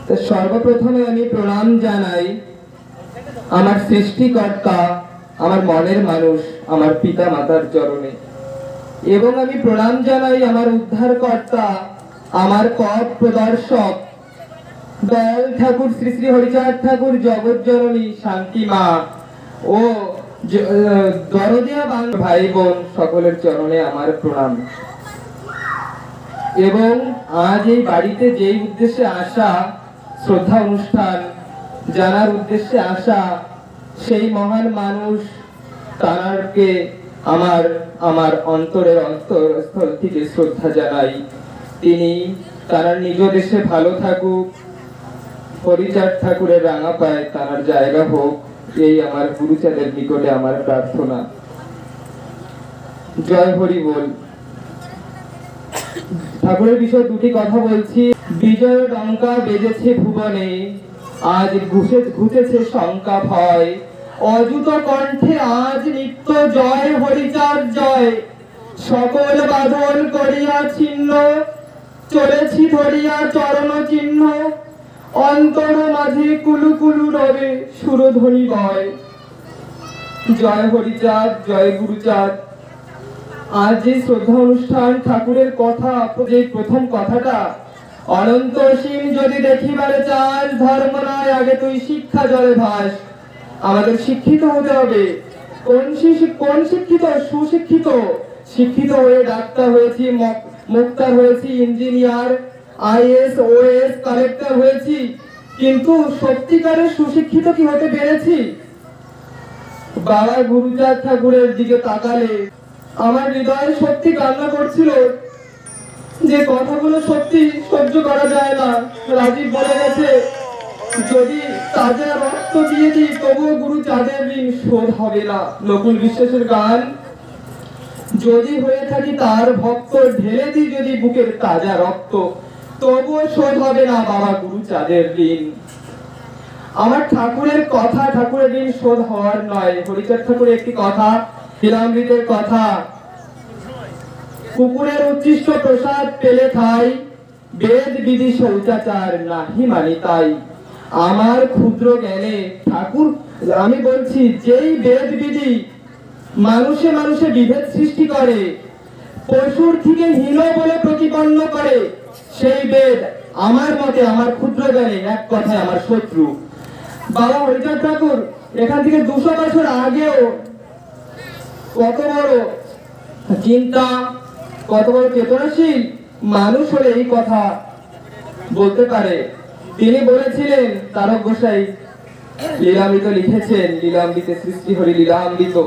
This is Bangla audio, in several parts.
তো সর্বপ্রথমে আমি প্রণাম জানাই আমার সৃষ্টিকর্তা, আমার মনের মানুষ, আমার পিতা মাতার চরণে, এবং আমি প্রণাম জানাই আমার উদ্ধারকর্তা, আমার পথ প্রদর্শক দয়াল ঠাকুর শ্রী শ্রী হরিচাঁদ ঠাকুর, জগৎ জননী শান্তি মা ও দরদিয়া বাংলা ভাই বোন সকলের চরণে আমার প্রণাম। এবং আজ এই বাড়িতে যেই উদ্দেশ্যে আসা, শ্রদ্ধা অনুষ্ঠান জানার উদ্দেশ্যে আসা, সেই মহান মানুষ তাঁরকে আমার অন্তরের অন্তরস্থল থেকে শ্রদ্ধা জানাই। তিনি তার নিজ দেশে ভালো থাকুক, হরিচাঁদ ঠাকুরের রাঙা পায় তার জায়গা হোক, এই আমার গুরুচাঁদের নিকটে আমার প্রার্থনা। জয় হরি বল। ঠাকুরের বিষয়ে দুটি কথা বলছি। বিজয় ডঙ্কা বেজেছে ভুবনে, আজ ঘুচেছে শঙ্কা ভয়, অযুত কণ্ঠে আজ নিত্য জয় হরিচাঁদ জয়। সকল বাঁধন করিয়া ছিন্ন, চলেছি ধরিয়া চরণ চিহ্ন, অন্তর মাঝে কুলু কুলু রবে সুরধ্বনি বয়। জয় হরিচাঁদ, জয় গুরুচাঁদ। আজ যে শ্রদ্ধা অনুষ্ঠান, ঠাকুরের কথা, যে প্রথম কথাটা, অনন্ত অসীম যদি দেখিবারে চাস, ধর্ম নয় আগে তুই শিক্ষা জলে ভাস। আমাদের শিক্ষিত হতে হবে। কোন শিক্ষিত? সুশিক্ষিত। শিক্ষিত হয়ে ডাক্তার হয়েছি, মুক্তার হয়েছি, ইঞ্জিনিয়ার, আইএস, ওএস, কালেক্টর হয়েছি, কিন্তু সত্যিকারের সুশিক্ষিত কি হতে পেরেছি? বাবা গুরুচাঁদ ঠাকুরের দিকে তাকালে আমার হৃদয় সত্যি কান্না করছিল, যে কথাগুলো সত্যি সহ্য করা যায় না। রাজীব বলে গেছে, যদি তাজা রক্ত দিয়ে দিই তবুও গুরুচাঁদের ঋণ শোধ হবে না। নকুল বিশ্বাসের গান। যদি হয়ে থাকি তার ভক্ত, ঢেলে দিই যদি বুকের তাজা রক্ত, তবুও শোধ হবে না বাবা গুরুচাঁদের ঋণ। আমার ঠাকুরের কথা, ঠাকুরের ঋণ শোধ হওয়ার নয়। হরিচাঁদ ঠাকুরের একটি কথা, লীলামৃতের কথা, কুকুরের উচ্ছিষ্ট প্রসাদ পেলে খাই, বেদ বিধি শৌচাচার নাহি মানি তাই। আমার ক্ষুদ্র জ্ঞানে ঠাকুর, আমি বলছি, যেই বেদ বিধি মানুষে মানুষে বিভেদ সৃষ্টি করে, পশুর থেকে হীন বলে প্রতিপন্ন করে, সেই বেদ আমার মতে, আমার ক্ষুদ্র জ্ঞানে এক কথায় আমার শত্রু। বাবা হরিচাঁদ ঠাকুর এখান থেকে 200 বছর আগেও কত বড় চিন্তা, কত বড় চেতনাশীল মানুষ হলে এই কথা বলতে পারে। তিনি বলেছিলেন, তারক গোসাই লীলামৃত লিখেছেন, লীলামৃতে সৃষ্টি হরি লীলামৃত।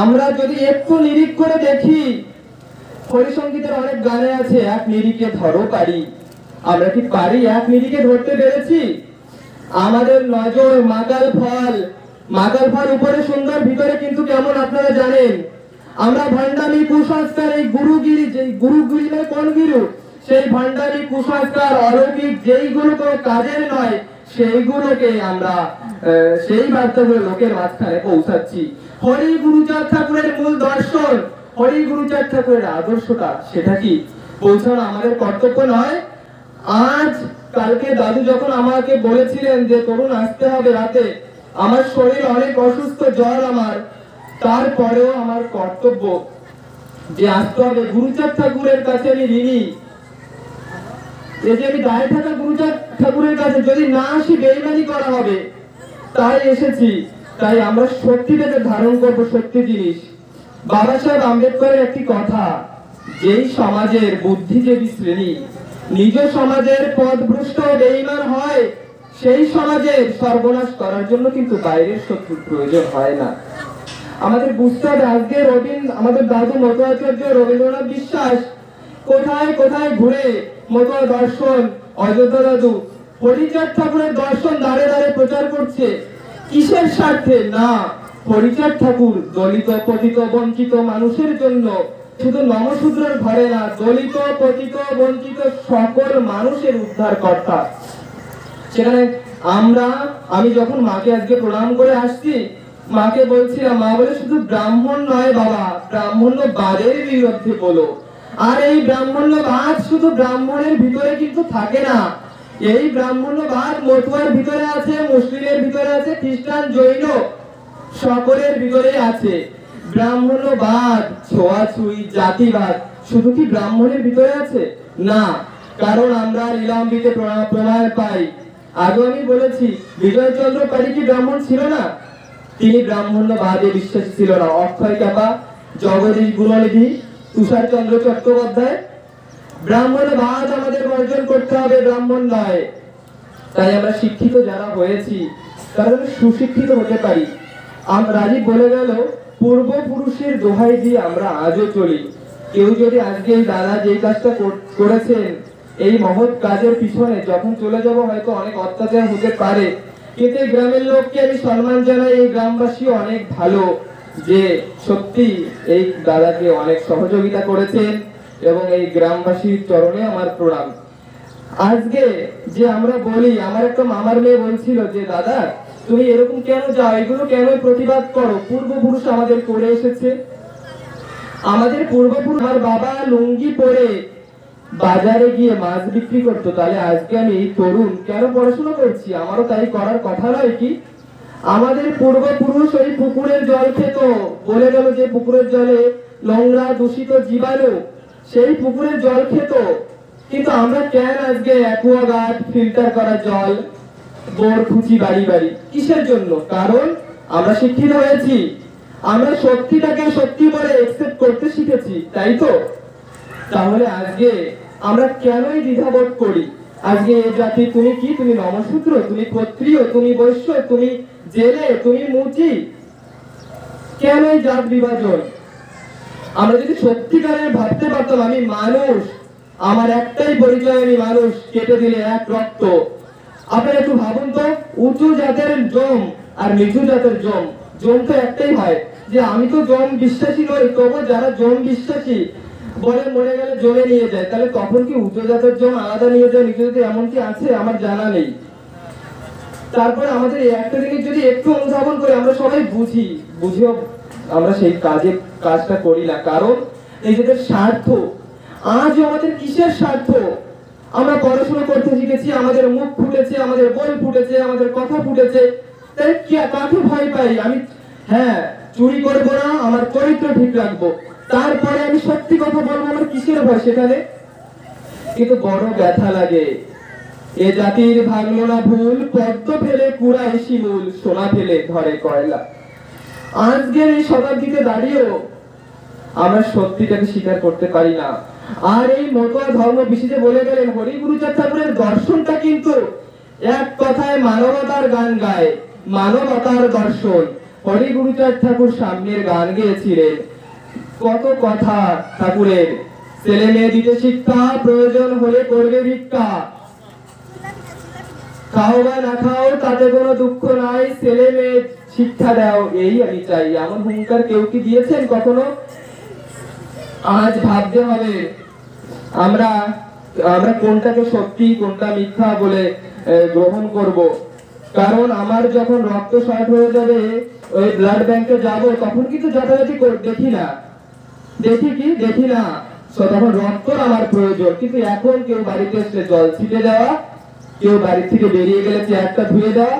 আমরা যদি একটু নিরিখ করে দেখি, হরিসঙ্গীতের অনেক গানে আছে, এক নিরিখে ধরো পারি। আমরা কি পারি এক নিরিখে ধরতে পেরেছি? আমাদের নজর মাকাল ফল উপরে সুন্দর, ভিতরে কিন্তু কেমন আপনারা জানেন। আমরা ভান্ডামি কুসংস্কার, এই গুরুগিরি, যে গুরুগিরি নয়, কোন গুরু? সেই ভান্ডামি কুসংস্কার, অলৌকিক যেইগুলো কোনো কাজের নয়, সেইগুলোকে আমরা সেই বার্তাগুলো লোকের মাঝখানে পৌঁছাচ্ছি। হরি গুরুচাঁদ ঠাকুরের মূল দর্শন, হরি গুরুচাঁদ ঠাকুরের আদর্শটা, সেটা কি পৌঁছানো আমাদের কর্তব্য নয়? আজ কালকে দাদু যখন আমাকে বলেছিলেন যে তরুণ আসতে হবে রাতে, আমার শরীর অনেক অসুস্থ, জ্বর আমার, তারপরেও আমার কর্তব্য যে আসতে হবে। গুরুচাঁদ ঠাকুরের কাছে আমি ঋণী, এই যে আমি দাঁড়িয়ে থাকা গুরুচাঁদ ঠাকুরের কাছে, যদি না আসি বেইমানি করা হবে, তাই এসেছি। তাই আমরা সত্যিটাকে ধারণ করবো, সত্যি জিনিস। বাবা সাহেব আম্বেদকরের একটি কথা, যেই সমাজের বুদ্ধিজীবী শ্রেণী নিজ সমাজের পথভ্রষ্ট বেঈমান হয়, সেই সমাজের সর্বনাশ করার জন্য কিন্তু বাইরের শত্রুর প্রয়োজন হয় না। আমাদের বুঝতে হবে, আজকে আমাদের দাদু মতুয়াচার্য রবীন্দ্রনাথ বিশ্বাস কোথায় কোথায় ঘুরে মতুয়া দর্শন, অযোধ্যা দাদু হরিচাঁদ ঠাকুরের দর্শন দাঁড়ে দাঁড়ে প্রচার করছে। কিসের স্বার্থে? না, হরিচাঁদ ঠাকুর দলিত, পতিত, বঞ্চিত মানুষের জন্য, শুধু নমশূদ্রের ঘরে না, দলিত, পতিত, বঞ্চিত সকল মানুষের উদ্ধার কর্তা। সেখানে আমি যখন মাকে আজকে প্রণাম করে আসছি, মাকে বলছিলাম, মা বলে শুধু ব্রাহ্মণ নয় বাবা, ব্রাহ্মণ্যবাদের বিরুদ্ধে বলো। আর এই ব্রাহ্মণ্যবাদ শুধু ব্রাহ্মণের ভিতরে কিন্তু থাকে না, এই ব্রাহ্মণ্যবাদ মতুয়ার ভিতরে আছে, মুসলিমের ভিতরে আছে, খ্রিস্টান, জৈন সকলের ভিতরে আছে। ব্রাহ্মণ্যবাদ, ছোঁয়াছুঁই, জাতিবাদ শুধু কি ব্রাহ্মণের ভিতরে আছে? না, কারণ আমরা লীলাম্বিতে প্রমাণ পাই। আগে আমি বলেছি বিজয়চন্দ্র পারি কি ব্রাহ্মণ ছিল না? তিনি ব্রাহ্মণ্যবাদে বিশ্বাসী ছিল না। অক্ষয় ক্যাপা, জগদীশ গুণনিধি, তুষারচন্দ্র চট্টোপাধ্যায়। ব্রাহ্মণ্যবাদ আমাদের বর্জন করতে হবে, ব্রাহ্মণ নয়। তাই আমরা শিক্ষিত যারা হয়েছি তারা যেন সুশিক্ষিত হতে পারি। রাজীব বলে গেল, পূর্বপুরুষের দোহাই দিয়ে আমরা আজও চলি। কেউ যদি আজকে এই দাদা যেই কাজটা করেছেন, এই মহৎ কাজের পিছনে যখন চলে যাব হয়তো অনেক অত্যাচার হতে পারে, কিন্তু এই গ্রামের লোককে আমি সম্মান জানাই। এই গ্রামবাসী অনেক ভালো যে সত্যি এই দাদাকে অনেক সহযোগিতা করেছেন, এবং এই গ্রামবাসীর চরণে আমার প্রণাম। আজকে যে আমরা বলি, আমার একটা মামার মেয়ে বলছিল যে দাদা তুমি এরকম কেন যাও, এগুলো কেন প্রতিবাদ করো? পূর্বপুরুষ আমাদের করে এসেছে। আমাদের পূর্বপুরুষ, আমার বাবা লুঙ্গি পরে বাজারে গিয়ে মাছ বিক্রি করতো, তাহলে আজকে আমি তরুণ কেন পড়াশোনা করছি? আমারও তাই করার কথা নয় কি? আমাদের পূর্বপুরুষ ওই পুকুরের জল খেত, বলে গেল যে পুকুরের জলে নোংরা দূষিত জীবাণু, সেই পুকুরের জল খেত। কিন্তু আমরা কেন আজকে অ্যাকোয়াগার্ড, ফিল্টার করা জল বোর খুঁজি বাড়ি বাড়ি? কিসের জন্য? কারণ আমরা শিক্ষিত হয়েছি, আমরা সত্যিটাকে সত্যি বলে একসেপ্ট করতে শিখেছি, তাই তো? তাহলে আজকে আমরা কেনই দ্বিধাবোধ করি? আজকে এই জাতি, তুমি কি, তুমি নমশূদ্র, তুমি ক্ষত্রিয়, তুমি বৈশ্য, তুমি জেলে, তুমি মুচি, কেন এই জাত বিভাজন? আমরা যদি সত্যিকারের ভাবতে পারতাম আমি মানুষ, আমার একটাই পরিচয়, আমি মানুষ, কেটে দিলে এক রক্ত। আপনারা একটু ভাবুন তো, উঁচু জাতের জম আর নিচু জাতের জম, জম তো একটাই হয়। যে আমি তো জম বিশ্বাসী নই, তবু যারা জম বিশ্বাসী বলে মরে গেলে জমে নিয়ে যায়, তাহলে তখন কি উঁচু জাতের জম আলাদা নিয়ে যায় নিচু জাতের? এমন কি আছে? আমার জানা নেই। তারপরে আমাদের একটা জিনিস যদি একটু অনুধাবন করে আমরা সবাই বুঝিও আমরা সেই কাজটা করি না, কারণ নিজেদের স্বার্থ। আজও আমাদের কিসের স্বার্থ? আমরা পড়াশোনা করতে শিখেছি, আমাদের মুখ ফুটেছে, আমাদের বই ফুটেছে, আমাদের কথা ফুটেছে, তাই কাকে ভয় পাই? আমি হ্যাঁ চুরি করবো না, আমার চরিত্র ঠিক রাখবো, তারপরে আমি সত্যি কথা বলবো, আমার কিসের ভয় সেখানে? কিন্তু বড় ব্যথা লাগে, এ জাতির ভাঙলো না ভুল, পদ্ম ফেলে কুড়ায় শিমুল, সোনা ফেলে ধরে কয়লা। আজকের এই শতাব্দীতে দাঁড়িয়েও আমরা সত্যিটাকে স্বীকার করতে পারি না। আর এই মতুয়া ধর্ম বিশেষে বলে গেলেন, হরিগুরুচাঁদ ঠাকুরের দর্শনটা কিন্তু এক কথায় মানবতার গান গায়, মানবতার দর্শন। হরিগুরুচাঁদ ঠাকুর সামনের গান গেয়েছিলেন, কত কথা ঠাকুরের, ছেলে মেয়ে দিতে শিক্ষা, প্রয়োজন হলে করবে ভিক্ষা, খাও বা না খাও তাতে কোনো দুঃখ নাই, ছেলে মেয়ে শিক্ষা দাও এই আমি চাই। এমন হুঙ্কার কেউ কি দিয়েছেন কখনো? আজ ভাবতে হবে আমরা কোনটাকে সত্যি কোনটা মিথ্যা বলে গ্রহণ করব। কারণ আমার যখন রক্ত শর্ট হয়ে যাবে, ওই ব্লাড ব্যাংকে যাব, তখন কিন্তু যথাযথ দেখি না, দেখি না তখন রক্ত আমার প্রয়োজন। কিন্তু এখন কেউ বাড়িতে এসে জল ছিটে দেওয়া, কেউ বাড়ি থেকে বেরিয়ে গেলে চেয়ারটা ধুয়ে দেওয়া,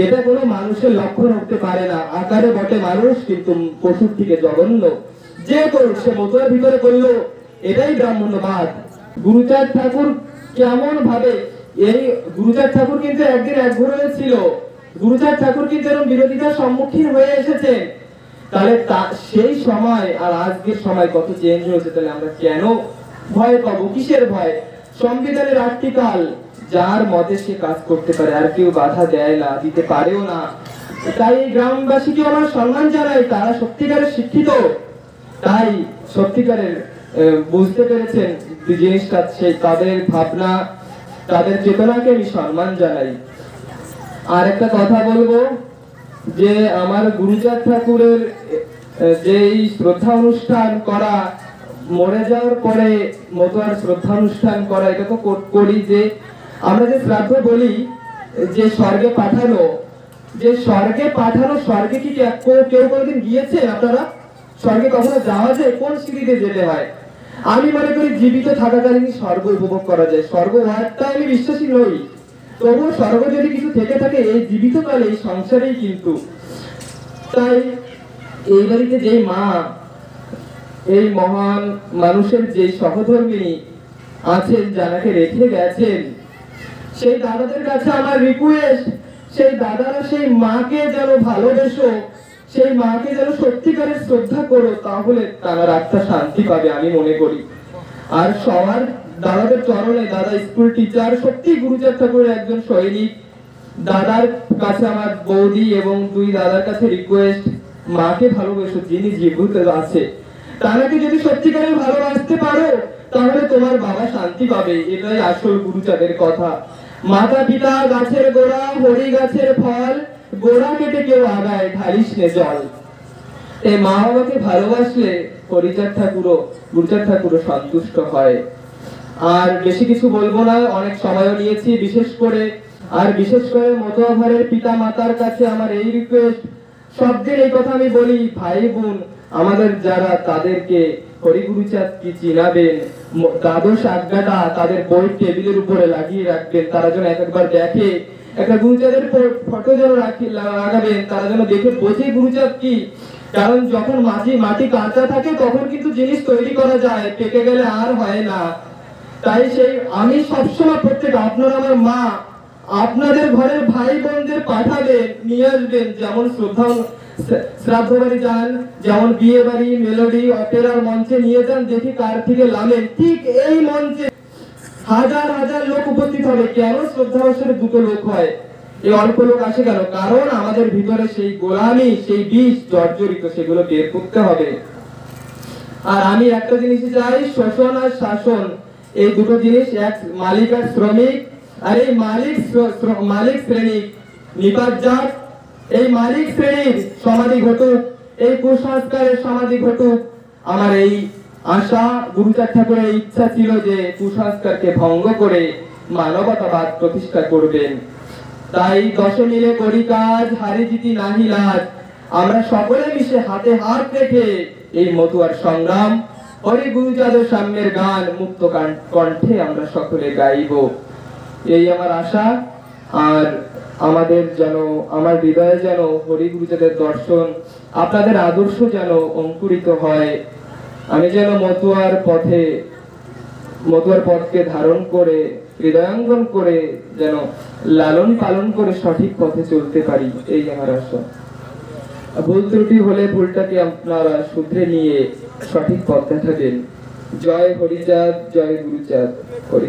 এটা কোনো মানুষের লক্ষণ হতে পারে না। আকারে বটে মানুষ, কিন্তু পশুর থেকে জঘন্য। যে করুক, সে মতুয়ার ভিতরে করলো, এটাই ব্রাহ্মণ্যবাদ। গুরুচাঁদ ঠাকুর কেমন ভাবে, এই গুরুচাঁদ ঠাকুর কিন্তু একদিন এক ঘরে ছিল, গুরুচাঁদ ঠাকুর কিন্তু এরকম বিরোধিতার সম্মুখীন হয়ে এসেছেন। তাহলে সেই সময় আর আজকের সময় কত চেঞ্জ হয়েছে। তাহলে আমরা কেন ভয় পাবো? কিসের ভয়? সংবিধানের আর্টিকেল, যার মতে সে কাজ করতে পারে, আর কেউ বাধা দেয় না, দিতে পারেও না। তাই এই গ্রামবাসীকে আমার সম্মান জানাই, তারা সত্যিকারের শিক্ষিত, তাই সত্যিকারের বুঝতে পেরেছেন জিনিসটা, সেই তাদের ভাবনা, তাদের চেতনাকে আমি সম্মান জানাই। আর একটা কথা বলবো, যে আমার গুরুচাঁদ ঠাকুরের যে শ্রদ্ধা অনুষ্ঠান করা, মরে যাওয়ার পরে মতুয়ার শ্রদ্ধা অনুষ্ঠান করা, এটা তো করি। যে আমরা যে শ্রাদ্ধ বলি, যে স্বর্গে পাঠানো, স্বর্গে কি কেউ কোনোদিন গিয়েছে? আপনারা স্বর্গে কখনো যাওয়া যায়? কোন সিঁড়িতে যেতে হয়? আমি মনে করি জীবিত থাকাকালীন স্বর্গ উপভোগ করা যায়। স্বর্গ ওয়ার্ডটা আমি বিশ্বাসী নই, তবু স্বর্গ যদি কিছু থেকে থাকে এই জীবিত কালে এই সংসারেই কিন্তু। তাই এই বাড়িতে যেই মা, এই মহান মানুষের যে সহধর্মিনী আছেন, যাকে রেখে গেছেন, সেই দাদাদের কাছে আমার রিকোয়েস্ট, সেই দাদারা সেই মাকে যেন ভালোবেসো, সেই মাকে যেন সত্যিকারের শ্রদ্ধা করো, তাহলে তার আত্মা শান্তি পাবে আমি মনে করি। আর সবার দাদাদের চরণে, দাদা স্কুল টিচার, সত্যি গুরুচাঁদ ঠাকুরের একজন সৈনিক, দাদার কাছে আমার বৌদি এবং দুই দাদার কাছে রিকোয়েস্ট, মাকে ভালোবেসো, যিনি জীবিত আছে তাকে যদি সত্যিকারের ভালোবাসতে পারো তাহলে তোমার বাবা শান্তি পাবে। এটাই আসল গুরুচাঁদের কথা। মাতা পিতা গাছের গোড়া, হরি গাছের ফল, গোড়া কেটে কেউ আগায়, ঢালিস নে জল। এই মা বাবাকে ভালোবাসলে হরিচাঁদ ঠাকুরও, গুরুচাঁদ ঠাকুরও সন্তুষ্ট হয়। আর বেশি কিছু বলবো না, অনেক সময়ও নিয়েছি। বিশেষ করে মতুয়া ঘরের পিতা মাতার কাছে আমার এই রিকোয়েস্ট, সবদিন এই কথা আমি বলি, ভাই বোন আমাদের যারা, তাদেরকে হরিগুরুচাঁদ কি চিনাবেন, দ্বাদশ আজ্ঞাটা তাদের বই টেবিলের উপরে লাগিয়ে রাখবেন, তারা যেন একবার দেখে। একটা গুরুচাঁদের ফটো যেন লাগাবেন, তারা যেন দেখে বোঝে গুরুচাঁদ কি। কারণ যখন মাটি কাঁচা থাকে তখন কিন্তু জিনিস তৈরি করা যায়, পেকে গেলে আর হয় না। তাই সেই আমি সবসময় প্রত্যেক, আপনারা আমার মা, আপনাদের ঘরের ভাই বোনদের পাঠাবেন, নিয়ে আসবেন। যেমন শ্রাদ্ধ বাড়ি যান, যেমন বিয়ে বাড়ি, মেলোডি, অপেরার মঞ্চে নিয়ে যান, দেখি কার থেকে লামেন। ঠিক এই মঞ্চে হাজার হাজার লোক উপস্থিত হবে। কেন শ্রদ্ধাবসরে দুটো লোক হয়, এই অল্প লোক আসে কেন? কারণ আমাদের ভিতরে সেই গোলামি, সেই বিষ জর্জরিত, সেগুলো বের করতে হবে। আর আমি একটা জিনিসই চাই, শোষণ আর শাসন, এই দুটো জিনিস, এক মালিক আর শ্রমিক। আর এই মালিক শ্রেণী নিপাত যাক, এই মালিক শ্রেণীর সমাধি ঘটুক, এই কুসংস্কারের সমাধি ঘটুক। আমার এই আশা, গুরুচাঁদ ঠাকুরের ইচ্ছা ছিল যে কুসংস্কারকে ভঙ্গ করে মানবতাবাদ প্রতিষ্ঠা করবেন। তাই দশে মিলে করি কাজ, হারি জিতি নাহি লাজ। আমরা সকলে মিশে হাতে হাত রেখে এই মতুয়ার সংগ্রাম, হরি গুরুচাঁদের সাম্যের গান মুক্ত কণ্ঠে আমরা সকলে গাইব, এই আমার আশা। আর আমাদের যেন, আমার হৃদয়ে যেন হরি গুরুচাঁদের দর্শন, আপনাদের আদর্শ যেন অঙ্কুরিত হয়। আমি যেন মতুয়ার পথকে ধারণ করে, হৃদয়াঙ্গন করে, যেন লালন পালন করে সঠিক পথে চলতে পারি, এই আমার আশা। ভুল ত্রুটি হলে ভুলটাকে আপনারা শুধরে নিয়ে সঠিক পথ দেখাবেন। জয় হরিচাঁদ, জয় গুরুচাঁদ। হরি।